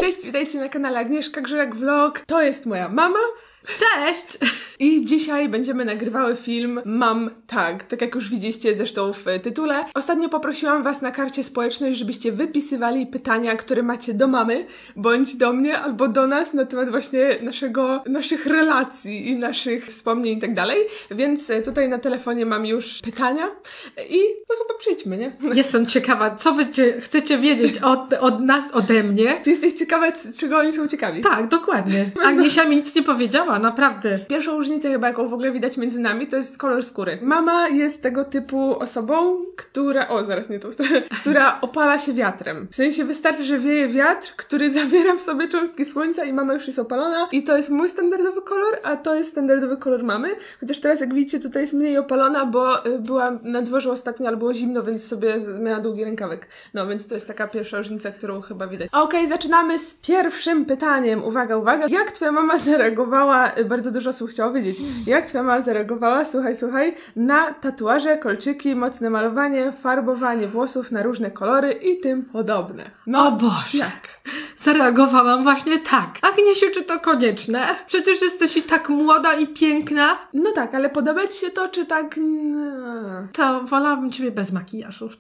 Cześć, witajcie na kanale Agnieszka Grzelak Vlog. To jest moja mama. Cześć! I dzisiaj będziemy nagrywały film Mom Tag, tak jak już widzieliście zresztą w tytule. Ostatnio poprosiłam was na karcie społecznej, żebyście wypisywali pytania, które macie do mamy, bądź do mnie, albo do nas na temat właśnie naszych relacji i naszych wspomnień i tak dalej. Więc tutaj na telefonie mam już pytania i no chyba przejdźmy, nie? Jestem ciekawa, co wy chcecie wiedzieć od nas, ode mnie. Ty jesteś ciekawa, czego oni są ciekawi. Tak, dokładnie. Agniesia mi nic nie powiedziała, naprawdę. Pierwszą różnicę chyba, jaką w ogóle widać między nami, to jest kolor skóry. Mama jest tego typu osobą, która opala się wiatrem. W sensie wystarczy, że wieje wiatr, który zabiera w sobie cząstki słońca i mama już jest opalona. I to jest mój standardowy kolor, a to jest standardowy kolor mamy. Chociaż teraz, jak widzicie, tutaj jest mniej opalona, bo była na dworze ostatnio, ale było zimno, więc sobie miała długi rękawek. No, więc to jest taka pierwsza różnica, którą chyba widać. Okej, zaczynamy z pierwszym pytaniem. Uwaga, uwaga. Jak twoja mama zareagowała, bardzo dużo osób chciało wiedzieć, jak twoja mama zareagowała, słuchaj, na tatuaże, kolczyki, mocne malowanie, farbowanie włosów na różne kolory i tym podobne. No, o Boże! Jak? Zareagowałam właśnie tak. Agniesiu, czy to konieczne? Przecież jesteś i tak młoda i piękna. No tak, ale podoba ci się to, czy tak? To wolałabym ciebie bez makijażu.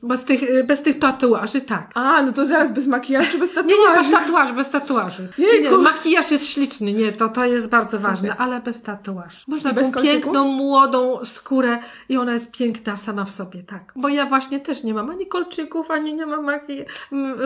Bez tych tatuaży, tak. A, no to zaraz bez makijażu, czy bez tatuaży? Nie, bez tatuaży. Nie, makijaż jest śliczny, nie, to jest bardzo ważne, ale bez tatuaży. Można taką piękną, młodą skórę i ona jest piękna sama w sobie, tak. Bo ja właśnie też nie mam ani kolczyków, ani nie mam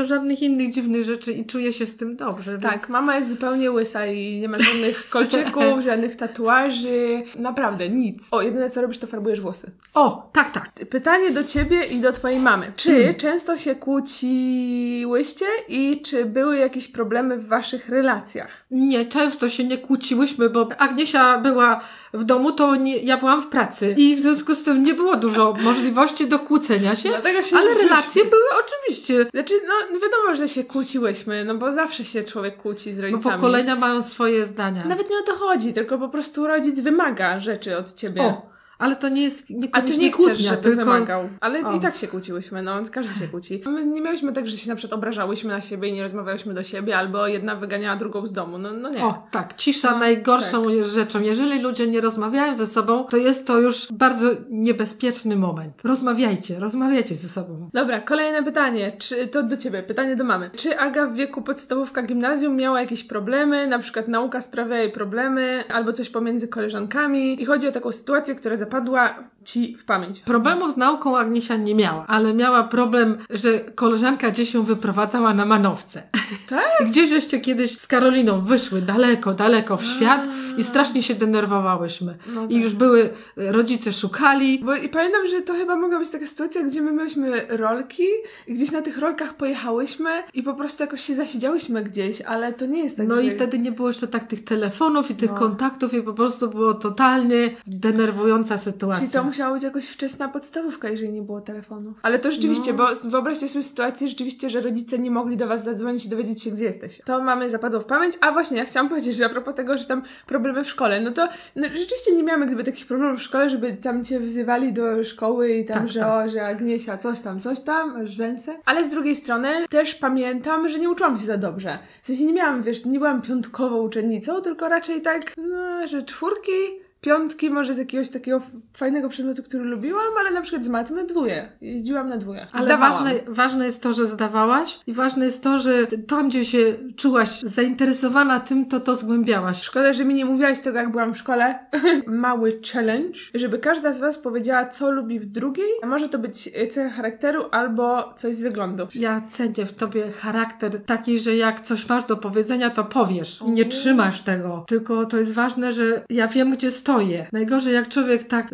żadnych innych dziwnych rzeczy i czuję się z tym dobrze. Tak, więc... mama jest zupełnie łysa i nie ma żadnych kolczyków, żadnych tatuaży, naprawdę nic. O, jedyne co robisz, to farbujesz włosy. O, tak. Pytanie do ciebie i do twojej mamy. Czy często się kłóciłyście i czy były jakieś problemy w waszych relacjach? Nie, często się nie kłóciłyśmy, bo Agniesia była w domu, to ja byłam w pracy i w związku z tym nie było dużo możliwości do kłócenia się, ale relacje były oczywiście. Znaczy, no wiadomo, że się kłóciłyśmy, no bo zawsze się człowiek kłóci z rodzicami. Bo pokolenia mają swoje zdania. Nawet nie o to chodzi, tylko po prostu rodzic wymaga rzeczy od ciebie. O. Ale to nie jest a ty nie kłótnia, chcesz, żeby tylko wymagał. Ale i tak się kłóciłyśmy, no więc każdy się kłóci. My nie miałyśmy tak, że się na przykład obrażałyśmy na siebie i nie rozmawiałyśmy do siebie, albo jedna wyganiała drugą z domu. No nie. O, tak. Cisza najgorszą rzeczą. Jeżeli ludzie nie rozmawiają ze sobą, to jest to już bardzo niebezpieczny moment. Rozmawiajcie ze sobą. Dobra, kolejne pytanie. To do ciebie, pytanie do mamy. Czy Aga w wieku podstawówka, gimnazjum miała jakieś problemy, na przykład nauka sprawia jej problemy, albo coś pomiędzy koleżankami? I chodzi o taką sytuację, która zapadła ci w pamięć. Problemów z nauką Agniesia nie miała, ale miała problem, że koleżanka gdzieś ją wyprowadzała na manowce. Tak? Gdzie żeście kiedyś z Karoliną wyszły daleko w świat i strasznie się denerwowałyśmy. No tak. I już rodzice szukali. I pamiętam, że to chyba mogła być taka sytuacja, gdzie my miałyśmy rolki i gdzieś na tych rolkach pojechałyśmy i po prostu jakoś się zasiedziałyśmy gdzieś, ale to nie jest tak, i wtedy nie było jeszcze tak tych telefonów i tych kontaktów i po prostu było totalnie denerwująca sytuacja. Czyli to musiała być jakoś wczesna podstawówka, jeżeli nie było telefonów. Ale to rzeczywiście, bo wyobraźcie sobie sytuację rzeczywiście, że rodzice nie mogli do was zadzwonić i dowiedzieć się, gdzie jesteś. To mamy zapadło w pamięć. A właśnie, ja chciałam powiedzieć, że a propos tego, że tam problemy w szkole, no to rzeczywiście nie miałam gdyby takich problemów w szkole, żeby tam cię wzywali do szkoły i tam, że Agniesia coś tam, rzęsę. Ale z drugiej strony też pamiętam, że nie uczyłam się za dobrze. W sensie nie miałam, nie byłam piątkową uczennicą, tylko raczej tak, że 4, 5 może z jakiegoś takiego fajnego przedmiotu, który lubiłam, ale na przykład z matmy 2. Jeździłam na 2. Ale ważne jest to, że zdawałaś i ważne jest to, że tam, gdzie się czułaś zainteresowana tym, to zgłębiałaś. Szkoda, że mi nie mówiłaś tego, jak byłam w szkole. Mały challenge, żeby każda z was powiedziała, co lubi w drugiej. A może to być cecha charakteru albo coś z wyglądu. Ja cenię w tobie charakter taki, że jak coś masz do powiedzenia, to powiesz i nie trzymasz tego. Tylko to jest ważne, że ja wiem, gdzie stoję. Najgorzej, jak człowiek tak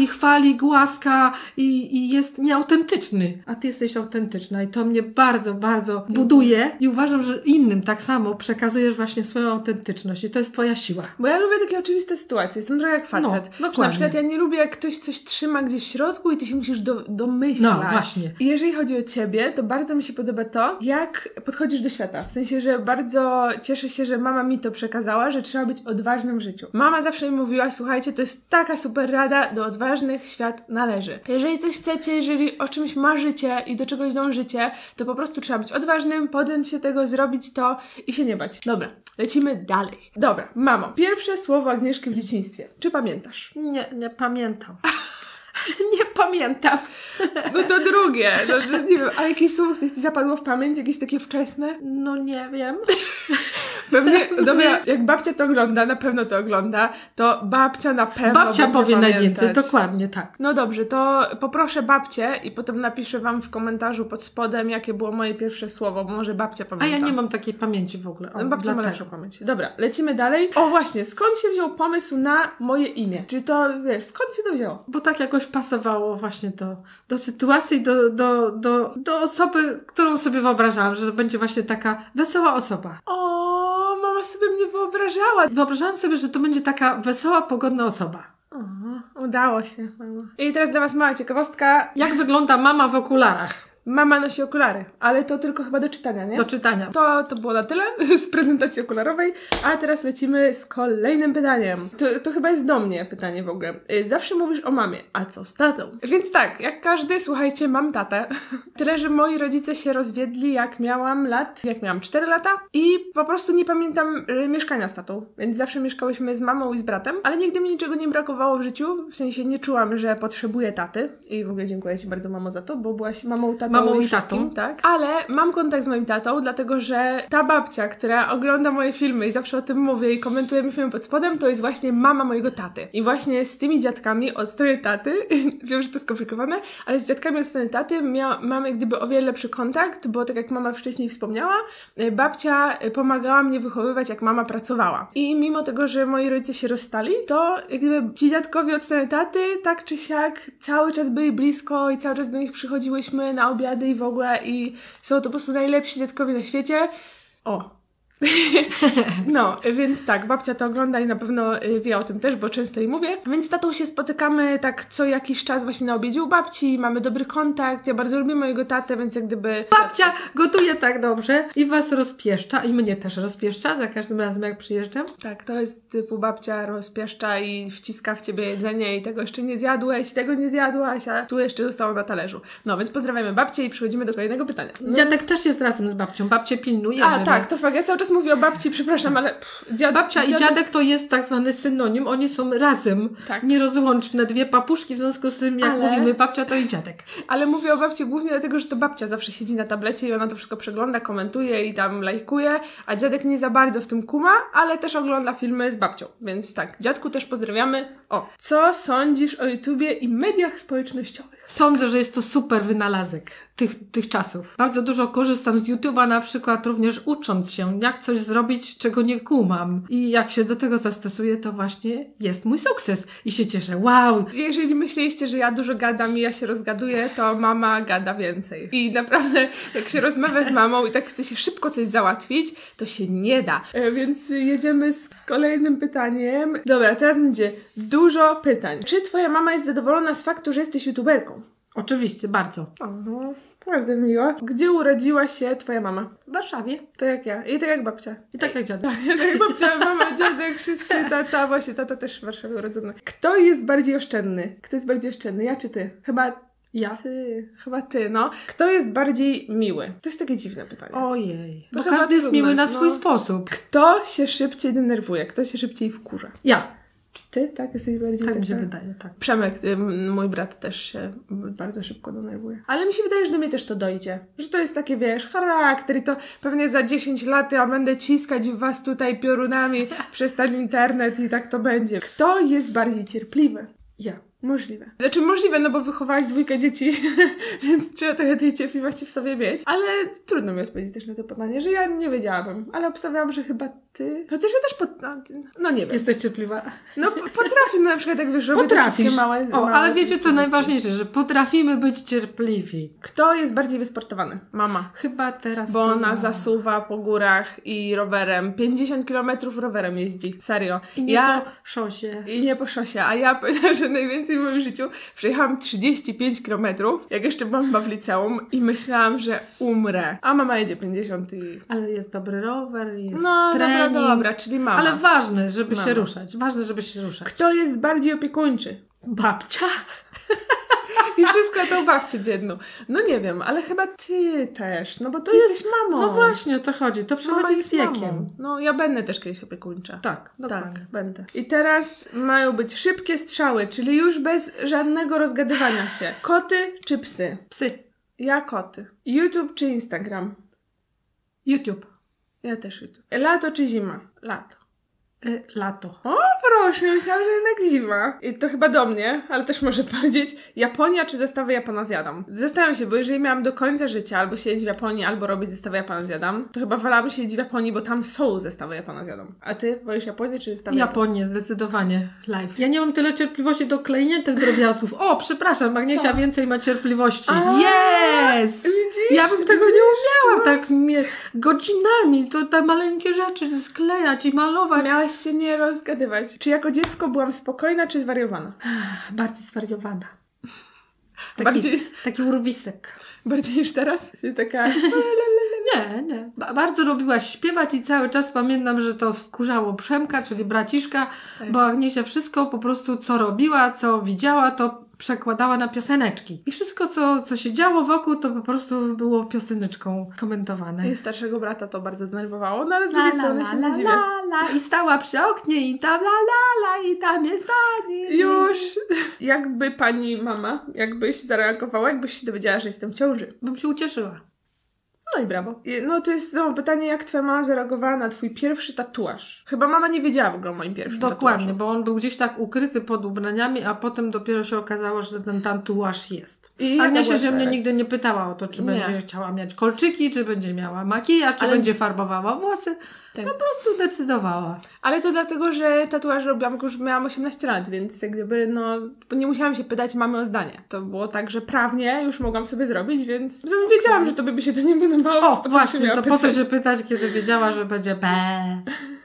chwali, głaska i jest nieautentyczny. A ty jesteś autentyczna i to mnie bardzo, bardzo buduje i uważam, że innym tak samo przekazujesz właśnie swoją autentyczność i to jest twoja siła. Bo ja lubię takie oczywiste sytuacje. Jestem trochę jak facet. No, na przykład ja nie lubię, jak ktoś coś trzyma gdzieś w środku i ty się musisz domyślać. No, właśnie. I jeżeli chodzi o ciebie, to bardzo mi się podoba to, jak podchodzisz do świata. W sensie, że bardzo cieszę się, że mama mi to przekazała, że trzeba być odważnym w życiu. Mama zawsze mi mówiła, mówiła, słuchajcie, to jest taka super rada, do odważnych świat należy. Jeżeli coś chcecie, jeżeli o czymś marzycie i do czegoś dążycie, to po prostu trzeba być odważnym, podjąć się tego, zrobić to i się nie bać. Dobra, lecimy dalej. Dobra, mamo, pierwsze słowo Agnieszki w dzieciństwie. Czy pamiętasz? Nie pamiętam. Nie pamiętam. No to drugie. No, nie wiem, a jakieś słowo, które ci zapadło w pamięć? Jakieś takie wczesne? No nie wiem. Pewnie, dobra, jak babcia to ogląda, na pewno to ogląda, to babcia na pewno Babcia będzie powie pamiętać. najwięcej, dokładnie tak. No dobrze, to poproszę babcię i potem napiszę wam w komentarzu pod spodem, jakie było moje pierwsze słowo, bo może babcia A pamięta. ja nie mam takiej pamięci w ogóle. Babcia ma lepszą pamięć. Dobra, lecimy dalej. O właśnie, skąd się wziął pomysł na moje imię? Czy to, wiesz, skąd się to wzięło? Bo tak jakoś pasowało właśnie do sytuacji, do osoby, którą sobie wyobrażałam, że to będzie właśnie taka wesoła osoba. O, mama sobie mnie wyobrażała. Wyobrażałam sobie, że to będzie taka wesoła, pogodna osoba. Udało się, mama. I teraz dla was mała ciekawostka. Jak wygląda mama w okularach? Mama nosi okulary, ale to tylko chyba do czytania, nie? Do czytania. To było na tyle z prezentacji okularowej, a teraz lecimy z kolejnym pytaniem. To chyba jest do mnie pytanie w ogóle. Zawsze mówisz o mamie, a co z tatą? Więc tak, jak każdy, słuchajcie, mam tatę. Tyle, że moi rodzice się rozwiedli jak miałam 4 lata i po prostu nie pamiętam mieszkania z tatą, więc zawsze mieszkałyśmy z mamą i z bratem, ale nigdy mi niczego nie brakowało w życiu, w sensie nie czułam, że potrzebuję taty i w ogóle dziękuję Ci bardzo, mamo, za to, bo byłaś mamą, tatą i tatą, tak? Ale mam kontakt z moim tatą, dlatego że ta babcia, która ogląda moje filmy i zawsze o tym mówię i komentuje mi filmy pod spodem, to jest właśnie mama mojego taty. I właśnie z tymi dziadkami od strony taty, wiem, że to skomplikowane, ale z dziadkami od strony taty mamy gdyby o wiele lepszy kontakt, bo tak jak mama wcześniej wspomniała, babcia pomagała mnie wychowywać, jak mama pracowała. I mimo tego, że moi rodzice się rozstali, to jak gdyby ci dziadkowie od strony taty, tak czy siak, cały czas byli blisko i cały czas do nich przychodziłyśmy na obiady i w ogóle i są to po prostu najlepsi dziadkowie na świecie. O! No, więc tak, babcia to ogląda i na pewno wie o tym też, bo często jej mówię. Więc z tatą się spotykamy tak co jakiś czas właśnie na obiedzie u babci, mamy dobry kontakt, ja bardzo lubię mojego tatę, więc jak gdyby... Babcia gotuje tak dobrze i was rozpieszcza i mnie też rozpieszcza za każdym razem jak przyjeżdżam. Tak, to jest typu babcia rozpieszcza i wciska w ciebie jedzenie i tego jeszcze nie zjadłeś, tego nie zjadłaś, a tu jeszcze zostało na talerzu. No, więc pozdrawiamy babcię i przechodzimy do kolejnego pytania. No. Dziadek też jest razem z babcią, babcię pilnuje. A, tak, to fakt, ja cały czas mówię o babci, przepraszam, ale babcia i dziadek to jest tak zwany synonim, oni są razem, tak. Nierozłączne, dwie papuszki, w związku z tym jak mówimy babcia, to i dziadek. Ale mówię o babci głównie dlatego, że to babcia zawsze siedzi na tablecie i ona to wszystko przegląda, komentuje i tam lajkuje, a dziadek nie za bardzo w tym kuma, ale też ogląda filmy z babcią, więc tak, dziadku też pozdrawiamy. O, co sądzisz o YouTubie i mediach społecznościowych? Sądzę, że jest to super wynalazek tych czasów. Bardzo dużo korzystam z YouTube'a, na przykład również ucząc się, jak coś zrobić, czego nie kumam. I jak się do tego zastosuję, to właśnie jest mój sukces. I się cieszę. Wow! Jeżeli myśleliście, że ja dużo gadam i ja się rozgaduję, to mama gada więcej. I naprawdę, jak się rozmawia z mamą i tak chce się szybko coś załatwić, to się nie da. Więc jedziemy z kolejnym pytaniem. Dobra, teraz będzie dużo pytań. Czy twoja mama jest zadowolona z faktu, że jesteś youtuberką? Oczywiście, bardzo. No, bardzo miło. Gdzie urodziła się twoja mama? W Warszawie. Tak jak ja. I tak jak babcia. I tak jak dziadek. Tak jak babcia, mama, dziadek, wszyscy, tata. Właśnie, tata też w Warszawie urodzony. Kto jest bardziej oszczędny? Kto jest bardziej oszczędny? Ja czy ty? Chyba ja. Chyba ty, no. Kto jest bardziej miły? To jest takie dziwne pytanie. Ojej. Bo każdy jest miły na swój sposób. Kto się szybciej denerwuje? Kto się szybciej wkurza? Ja. Ty? Tak? Jesteś bardziej... Tak mi się wydaje, tak. Przemek, mój brat też się bardzo szybko denerwuje. Ale mi się wydaje, że do mnie też to dojdzie. Że to jest takie, wiesz, charakter i to pewnie za 10 lat ja będę ciskać w was tutaj piorunami przez ten internet i tak to będzie. Kto jest bardziej cierpliwy? Ja. Możliwe. Znaczy możliwe, no bo wychowałaś 2 dzieci, więc trzeba trochę tej cierpliwości w sobie mieć. Ale trudno mi odpowiedzieć też na to pytanie, że ja nie wiedziałabym. Ale obstawiałam, że chyba ty. Chociaż ja też no nie wiem. Jesteś cierpliwa. No potrafię, no na przykład jak wiesz, robię te wszystkie małe... ale wiecie co najważniejsze, że potrafimy być cierpliwi. Kto jest bardziej wysportowany? Mama. Chyba teraz bo ona zasuwa po górach i rowerem. 50 km rowerem jeździ. Serio. I nie po szosie. I nie po szosie. A ja pamiętam, że najwięcej w moim życiu przejechałam 35 km, jak jeszcze byłam w liceum i myślałam, że umrę. A mama jedzie 50 i... Ale jest dobry rower, jest no, trening. trening. dobra, czyli mama. Ale ważne, żeby Mama. się ruszać. Ważne, żeby się ruszać. Kto jest bardziej opiekuńczy? Babcia? I wszystko to babcię biedną. No nie wiem, ale chyba ty też, no bo ty jesteś mamą. No właśnie, o to chodzi. To Mama przychodzi jest z wiekiem. mamą. No ja będę też kiedyś opiekuńcza. Tak, dokładnie. Tak, będę. I teraz mają być szybkie strzały, czyli już bez żadnego rozgadywania się. Koty czy psy? Psy. Ja koty. YouTube czy Instagram? YouTube. Ja też YouTube. Lato czy zima? Lato. Lato. O, proszę, myślałam, że jednak zima. I to chyba do mnie, ale też może odpowiedzieć. Japonia czy zestawy Japana zjadam? Zastanawiam się, bo jeżeli miałam do końca życia albo siedzieć w Japonii, albo robić zestawy Japana zjadam, to chyba wolałabym siedzieć w Japonii, bo tam są zestawy Japana zjadam. A ty wolisz Japonię czy zestawy Japonię, zdecydowanie. Live. Ja nie mam tyle cierpliwości do klejenia tych drobiazgów. O, przepraszam, Magniesia Co? więcej ma cierpliwości. Yes! Yes! Widzisz? Ja bym tego nie umiała tak godzinami. To te maleńkie rzeczy sklejać i malować. Miałaś się nie rozgadywać. Czy jako dziecko byłam spokojna czy zwariowana? Bardziej zwariowana. Taki urwisek. Bardziej niż teraz? Czyli taka... Nie. Bardzo lubiłaś śpiewać i cały czas pamiętam, że to wkurzało Przemka, czyli braciszka, Tak. bo Agniesia wszystko po prostu, co robiła, co widziała, to przekładała na pioseneczki. I wszystko, co się działo wokół, to po prostu było pioseneczką komentowane. I starszego brata to bardzo denerwowało, no ale z drugiej strony się nie dziwię. I stała przy oknie i tam i tam jest pani. Już! Jakby pani mama, jakbyś zareagowała, jakbyś się dowiedziała, że jestem w ciąży? Bym się ucieszyła. No i brawo. No to jest pytanie, jak twoja mama zareagowała na twój pierwszy tatuaż? Chyba mama nie wiedziała w ogóle o moim pierwszym Dokładnie, tatuażu. bo on był gdzieś tak ukryty pod ubraniami, a potem dopiero się okazało, że ten tatuaż jest. I Agniesia się mnie nigdy nie pytała o to, czy Nie. będzie chciała mieć kolczyki, czy będzie miała makijaż, czy Ale- będzie farbowała włosy. Tak. Po prostu decydowała. Ale to dlatego, że tatuaż robiłam, jak już miałam 18 lat, więc jak gdyby, nie musiałam się pytać mamy o zdanie. To było tak, że prawnie już mogłam sobie zrobić, więc wiedziałam, że tobie by się to nie podobało. O, po co właśnie, się miała to po co pytać? się pytać, kiedy wiedziała, że będzie B.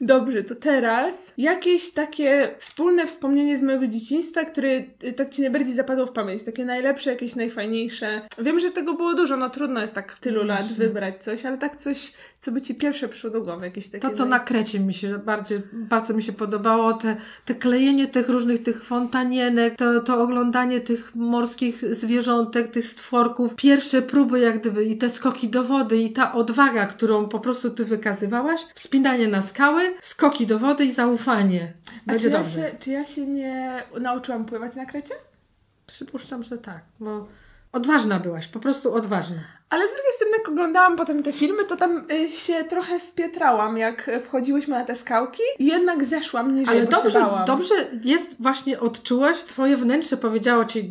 Dobrze, to teraz jakieś takie wspólne wspomnienie z mojego dzieciństwa, które tak ci najbardziej zapadło w pamięć. Takie najlepsze, jakieś najfajniejsze. Wiem, że tego było dużo, no trudno jest tak w tylu lat wybrać coś, ale tak coś, co by ci pierwsze przyszło do głowy. Jakieś takie To, co na Krecie mi się bardzo mi się podobało, te klejenie tych różnych tych fontanienek, to oglądanie tych morskich zwierzątek, tych stworków, pierwsze próby jak gdyby i te skoki do wody i ta odwaga, którą po prostu ty wykazywałaś, wspinanie na skały, skoki do wody i zaufanie. Będzie dobrze. Czy ja się nie nauczyłam pływać na Krecie? Przypuszczam, że tak, bo odważna byłaś, po prostu odważna. Ale z drugiej strony, jak oglądałam potem te filmy, to tam się trochę spietrałam, jak wchodziłyśmy na te skałki i jednak zeszłam niżej, Ale bo się bałam. dobrze jest właśnie odczułaś, twoje wnętrze powiedziało ci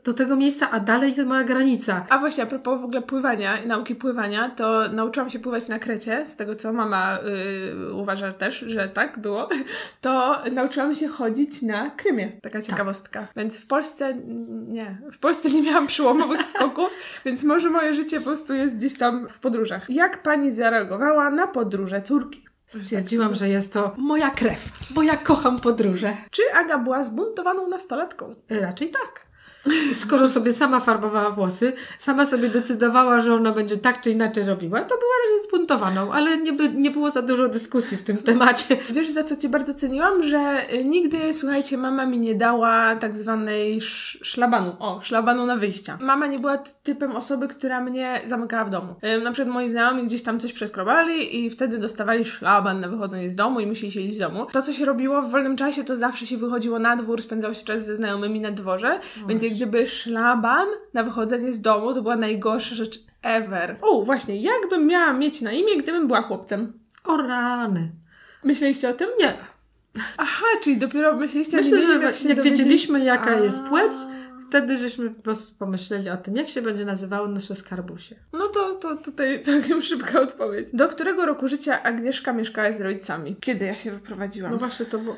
do tego miejsca, a dalej jest moja granica. A właśnie, a propos w ogóle pływania i nauki pływania, to nauczyłam się pływać na Krecie, z tego co mama uważa też, że tak było, to nauczyłam się chodzić na Krymie. Taka ciekawostka. Więc w Polsce nie miałam przyłomowych skoków, więc może moje życie po prostu jest gdzieś tam w podróżach. Jak pani zareagowała na podróże córki? Stwierdziłam, że jest to moja krew, bo ja kocham podróże. Czy Aga była zbuntowaną nastolatką? Raczej tak. Skoro sobie sama farbowała włosy, sama sobie decydowała, że ona będzie tak czy inaczej robiła, to była raczej zbuntowaną, ale nie było za dużo dyskusji w tym temacie. Wiesz, za co cię bardzo ceniłam? Że nigdy, słuchajcie, mama mi nie dała tak zwanej szlabanu na wyjścia. Mama nie była typem osoby, która mnie zamykała w domu. Na przykład moi znajomi gdzieś tam coś przeskrobali i wtedy dostawali szlaban na wychodzenie z domu i musieli siedzieć w domu. To, co się robiło w wolnym czasie, to zawsze się wychodziło na dwór, spędzało się czas ze znajomymi na dworze, więc jak gdyby szlaban na wychodzenie z domu to była najgorsza rzecz ever. O, właśnie, jakbym miała mieć na imię, gdybym była chłopcem? O rany. Myśleliście o tym? Nie. Aha, czyli dopiero myśleliście Myślę, o tym, że jak wiedzieliśmy, jaka jest płeć, wtedy żeśmy po prostu pomyśleli o tym, jak się będzie nazywały nasze skarbusie. No to tutaj całkiem szybka odpowiedź. Do którego roku życia Agnieszka mieszkała z rodzicami? Kiedy ja się wyprowadziłam? No właśnie to było,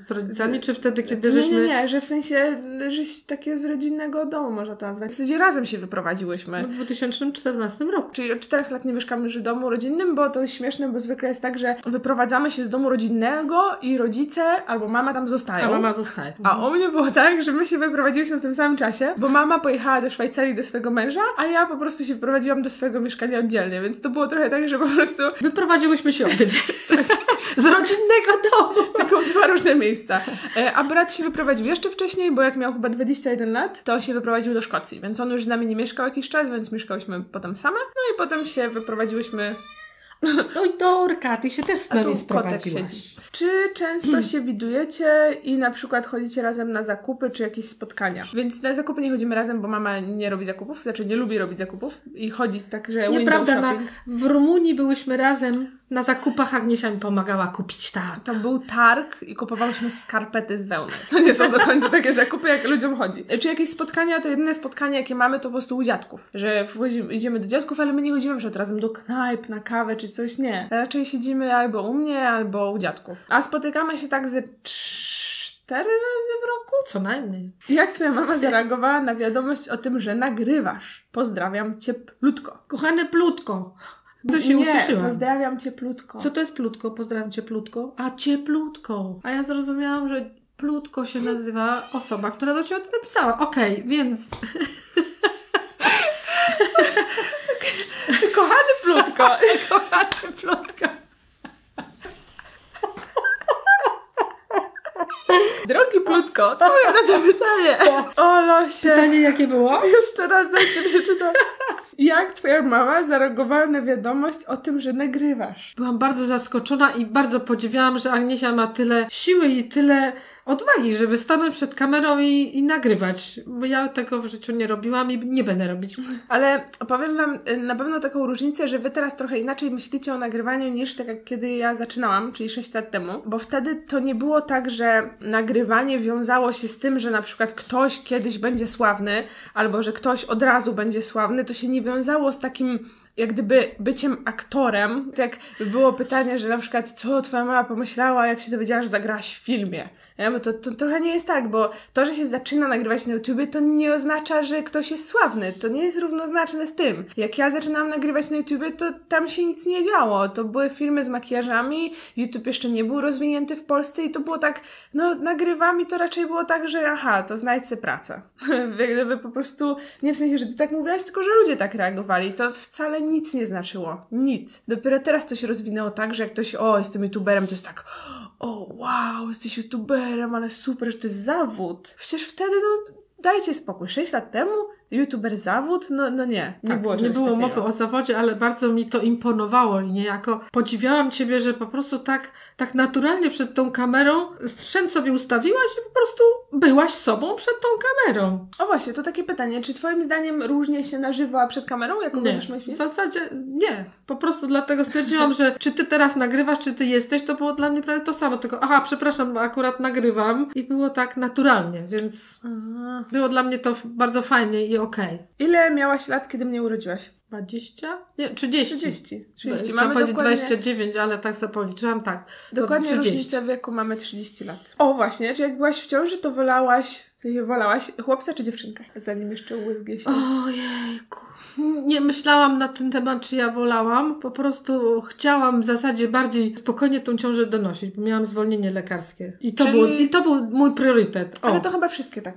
z rodzicami, czy wtedy, kiedy żeśmy... Nie, że w sensie, że takie z rodzinnego domu można to nazwać. W zasadzie razem się wyprowadziłyśmy. W 2014 roku. Czyli od 4 lat nie mieszkamy już w domu rodzinnym, bo to jest śmieszne, bo zwykle jest tak, że wyprowadzamy się z domu rodzinnego i rodzice albo mama tam zostają. A mama zostaje. A u mnie było tak, że my się wyprowadziłyśmy w tym samym czasie, bo mama pojechała do Szwajcarii do swojego męża, a ja po prostu się wprowadziłam do swojego mieszkania oddzielnie, więc to było trochę tak, że po prostu... Wyprowadziłyśmy się obydwie. z rodzinnego domu. Tylko w 2 różne miejsca. A brat się wyprowadził jeszcze wcześniej, bo jak miał chyba 21 lat, to się wyprowadził do Szkocji, więc on już z nami nie mieszkał jakiś czas, więc mieszkałyśmy potem same. No i potem się wyprowadziłyśmy. Oj, Dorka, ty się też z nami sprowadziłaś. Czy często się widujecie i na przykład chodzicie razem na zakupy, czy jakieś spotkania? Więc na zakupy nie chodzimy razem, bo mama nie robi zakupów, znaczy nie lubi robić zakupów i chodzić tak, że Nieprawda, w Rumunii byłyśmy razem na zakupach, Agniesia mi pomagała kupić tak. To był targ i kupowałyśmy skarpety z wełny. To nie są do końca takie zakupy, jak ludziom chodzi. Czy jakieś spotkania, to jedyne spotkanie, jakie mamy, to po prostu u dziadków. Że idziemy do dziadków, ale my nie chodzimy przed razem do knajp, na kawę czy coś, nie. Raczej siedzimy albo u mnie, albo u dziadków. A spotykamy się tak ze 4 razy w roku? Co najmniej. Jak twoja mama zareagowała na wiadomość o tym, że nagrywasz? Pozdrawiam cieplutko. Kochane plutko. To się ucieszyłam. Pozdrawiam cieplutko. Co to jest plutko? Pozdrawiam cieplutko. A cieplutko. A ja zrozumiałam, że plutko się nazywa osoba, która do ciebie to napisała. Okej, więc... Kochany plutko. Kochany plutko. Drogi plutko, odpowiem na to pytanie. O losie. Pytanie jakie było? Jeszcze raz zaś przeczytam. Jak twoja mama zareagowała na wiadomość o tym, że nagrywasz? Byłam bardzo zaskoczona i bardzo podziwiałam, że Agniesia ma tyle siły i tyle odwagi, żeby stanąć przed kamerą i nagrywać. Bo ja tego w życiu nie robiłam i nie będę robić. Ale powiem wam na pewno taką różnicę, że wy teraz trochę inaczej myślicie o nagrywaniu niż tak jak kiedy ja zaczynałam, czyli 6 lat temu. Bo wtedy to nie było tak, że nagrywanie wiązało się z tym, że na przykład ktoś kiedyś będzie sławny, albo że ktoś od razu będzie sławny. To się nie wiązało z takim jak gdyby byciem aktorem. Tak było pytanie, że na przykład co twoja mama pomyślała, jak się dowiedziała, że zagrałaś w filmie. Ja, bo to trochę nie jest tak, bo to, że się zaczyna nagrywać na YouTubie, to nie oznacza, że ktoś jest sławny. To nie jest równoznaczne z tym. Jak ja zaczynałam nagrywać na YouTubie, to tam się nic nie działo. To były filmy z makijażami, YouTube jeszcze nie był rozwinięty w Polsce i to było tak, no nagrywam i to raczej było tak, że aha, to znajdź sobie pracę. Gdyby po prostu, nie w sensie, że ty tak mówiłaś, tylko że ludzie tak reagowali. To wcale nic nie znaczyło. Nic. Dopiero teraz to się rozwinęło tak, że jak ktoś, jestem YouTuberem, to jest tak, wow, jesteś YouTuberem, ale super, że to jest zawód. Przecież wtedy, dajcie spokój. 6 lat temu YouTuber zawód? No nie. Nie było mowy o zawodzie, ale bardzo mi to imponowało i niejako podziwiałam ciebie, że po prostu tak naturalnie przed tą kamerą sprzęt sobie ustawiłaś i po prostu byłaś sobą przed tą kamerą. O właśnie, to takie pytanie. Czy twoim zdaniem różnie się na żywo, a przed kamerą? Jak oglądasz mój film? W zasadzie nie. Po prostu dlatego stwierdziłam, że czy ty teraz nagrywasz, czy ty jesteś, to było dla mnie prawie to samo. Tylko przepraszam, akurat nagrywam i było tak naturalnie, więc było dla mnie to bardzo fajnie i okej. Ile miałaś lat, kiedy mnie urodziłaś? 20? Nie, 30. Mamy powiedzieć dokładnie... 29, ale tak sobie policzyłam, tak. Dokładnie różnicę wieku mamy 30 lat. O właśnie, czy jak byłaś w ciąży, to wolałaś chłopca czy dziewczynkę? Zanim jeszcze łyzgnie się. Ojejku. Nie myślałam na ten temat, czy ja wolałam. Po prostu chciałam w zasadzie bardziej spokojnie tą ciążę donosić, bo miałam zwolnienie lekarskie. I to był mój priorytet. Ale to chyba wszystkie tak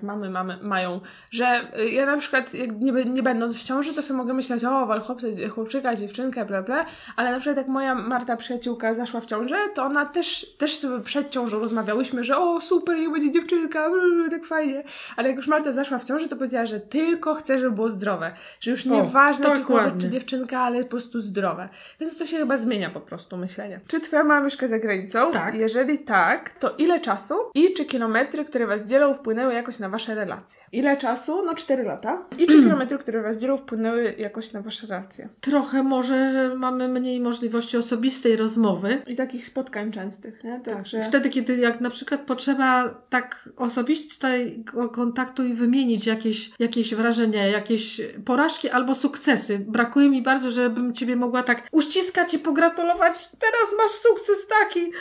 mają, że ja na przykład jak nie będąc w ciąży, to sobie mogę myśleć, wal chłopczyka, dziewczynkę, bla bla, ale na przykład jak moja Marta przyjaciółka zaszła w ciążę, to ona też sobie przed ciążą rozmawiałyśmy, że super, jak będzie dziewczynka, tak fajnie. Ale jak już Marta zaszła w ciąży, to powiedziała, że tylko chce, żeby było zdrowe. Że już nieważne, czy chłopak, czy dziewczynka, ale po prostu zdrowe. Więc to się chyba zmienia po prostu myślenie. Czy twoja mama mieszka za granicą? Tak. Jeżeli tak, to ile czasu i czy kilometry, które was dzielą, wpłynęły jakoś na wasze relacje? Ile czasu? 4 lata. I czy kilometry, które was dzielą, wpłynęły jakoś na wasze relacje? Trochę może, że mamy mniej możliwości osobistej rozmowy. I takich spotkań częstych, nie? Także... Wtedy, kiedy jak na przykład potrzeba tak osobistej kontaktu i wymienić jakieś wrażenia, jakieś porażki albo sukcesy. Brakuje mi bardzo, żebym ciebie mogła tak uściskać i pogratulować. Teraz masz sukces taki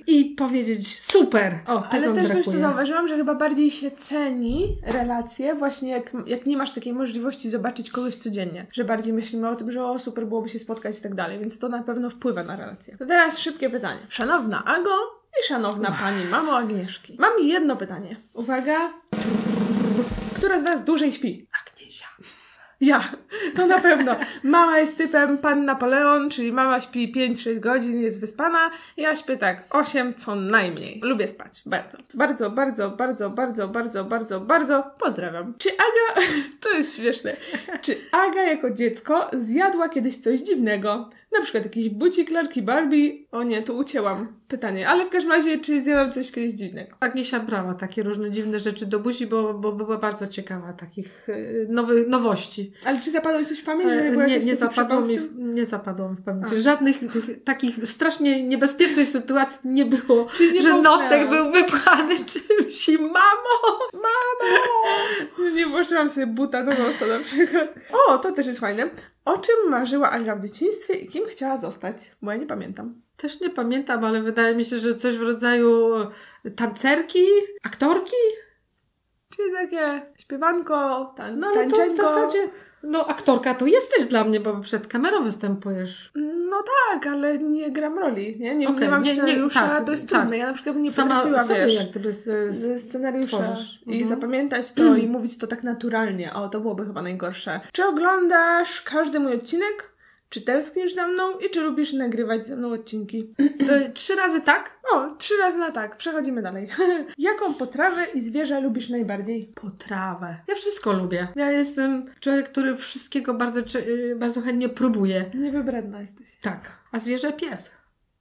i powiedzieć super. Ale też wiesz co, zauważyłam, że chyba bardziej się ceni relacje właśnie jak nie masz takiej możliwości zobaczyć kogoś codziennie. Że bardziej myślimy o tym, że super byłoby się spotkać i tak dalej, więc to na pewno wpływa na relacje. To teraz szybkie pytanie. Szanowna Ago i szanowna pani mamo Agnieszki. Mam jedno pytanie. Uwaga. Która z was dłużej śpi? Agniesia. Ja, to na pewno. Mama jest typem pan Napoleon, czyli mama śpi 5-6 godzin, jest wyspana. Ja śpię tak 8 co najmniej. Lubię spać. Bardzo. Bardzo, bardzo, bardzo, bardzo, bardzo, bardzo, bardzo pozdrawiam. Czy Aga, to jest śmieszne, czy Aga jako dziecko zjadła kiedyś coś dziwnego? Na przykład jakiś bucik lalki Barbie. O nie, tu ucięłam pytanie. Ale w każdym razie, czy zjadłam coś kiedyś dziwnego? Agniesia brała takie różne dziwne rzeczy do buzi, bo była bardzo ciekawa takich nowości. Ale czy zapadło coś w pamięć? Nie zapadło mi w pamięć. Żadnych tych, takich strasznie niebezpiecznych sytuacji nie było, że nosek był wypchany czymś i mamo! Nie włożyłam sobie buta do nosa na przykład. O, to też jest fajne. O czym marzyła Aga w dzieciństwie i kim chciała zostać? Bo ja nie pamiętam. Też nie pamiętam, ale wydaje mi się, że coś w rodzaju tancerki, aktorki. Czyli takie śpiewanko, No ale to w zasadzie... No aktorka to jesteś dla mnie, bo przed kamerą występujesz. No tak, ale nie gram roli, nie? Nie mam scenariusza, to jest trudne. Ja na przykład nie potrafiła, wiesz, jak gdyby ze scenariusza i zapamiętać to i mówić to tak naturalnie. O, to byłoby chyba najgorsze. Czy oglądasz każdy mój odcinek? Czy tęsknisz za mną i czy lubisz nagrywać ze mną odcinki? 3 razy tak? O, 3 razy na tak. Przechodzimy dalej. Jaką potrawę i zwierzę lubisz najbardziej? Potrawę. Ja wszystko lubię. Ja jestem człowiek, który wszystkiego bardzo chętnie próbuje. Niewybredna jesteś. Tak. A zwierzę pies.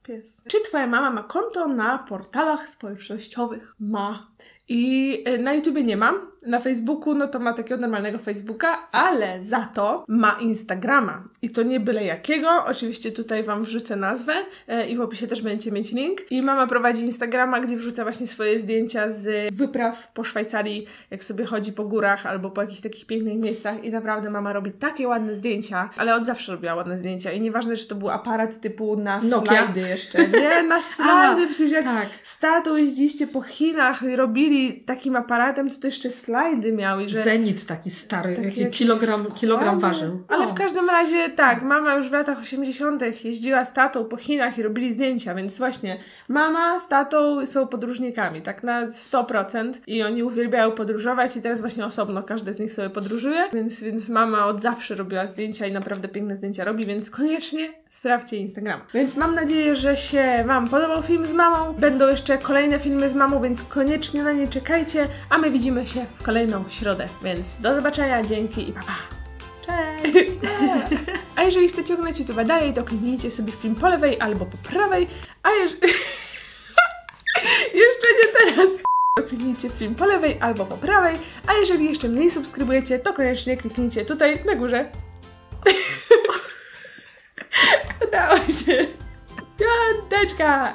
Pies. Czy twoja mama ma konto na portalach społecznościowych? Ma. I na YouTubie nie mam. Na Facebooku, no to ma takiego normalnego Facebooka, ale za to ma Instagrama. I to nie byle jakiego. Oczywiście tutaj wam wrzucę nazwę i w opisie też będziecie mieć link. I mama prowadzi Instagrama, gdzie wrzuca właśnie swoje zdjęcia z wypraw po Szwajcarii, jak sobie chodzi po górach albo po jakichś takich pięknych miejscach. I naprawdę mama robi takie ładne zdjęcia, ale od zawsze robiła ładne zdjęcia. I nieważne, czy to był aparat typu na slajdy jeszcze. Nie, na slajdy. Przecież jak z tatą jeździliście po Chinach i robili takim aparatem, co to jeszcze slajdy miał i że... Zenit taki stary, jaki kilogram ważył. Ale w każdym razie tak, mama już w latach 80. jeździła z tatą po Chinach i robili zdjęcia, więc właśnie mama z tatą są podróżnikami, tak na 100% i oni uwielbiają podróżować i teraz właśnie osobno każdy z nich sobie podróżuje, więc mama od zawsze robiła zdjęcia i naprawdę piękne zdjęcia robi, więc koniecznie sprawdźcie Instagram. Więc mam nadzieję, że się wam podobał film z mamą. Będą jeszcze kolejne filmy z mamą, więc koniecznie na nie czekajcie, a my widzimy się w kolejną środę. Więc do zobaczenia, dzięki i pa pa! Cześć! A jeżeli chcecie oglądać YouTube'a dalej, to kliknijcie sobie film po lewej albo po prawej, a jeszcze nie teraz! Kliknijcie film po lewej albo po prawej, a jeżeli jeszcze mnie nie subskrybujecie, to koniecznie kliknijcie tutaj na górze. Udało się! Piąteczka!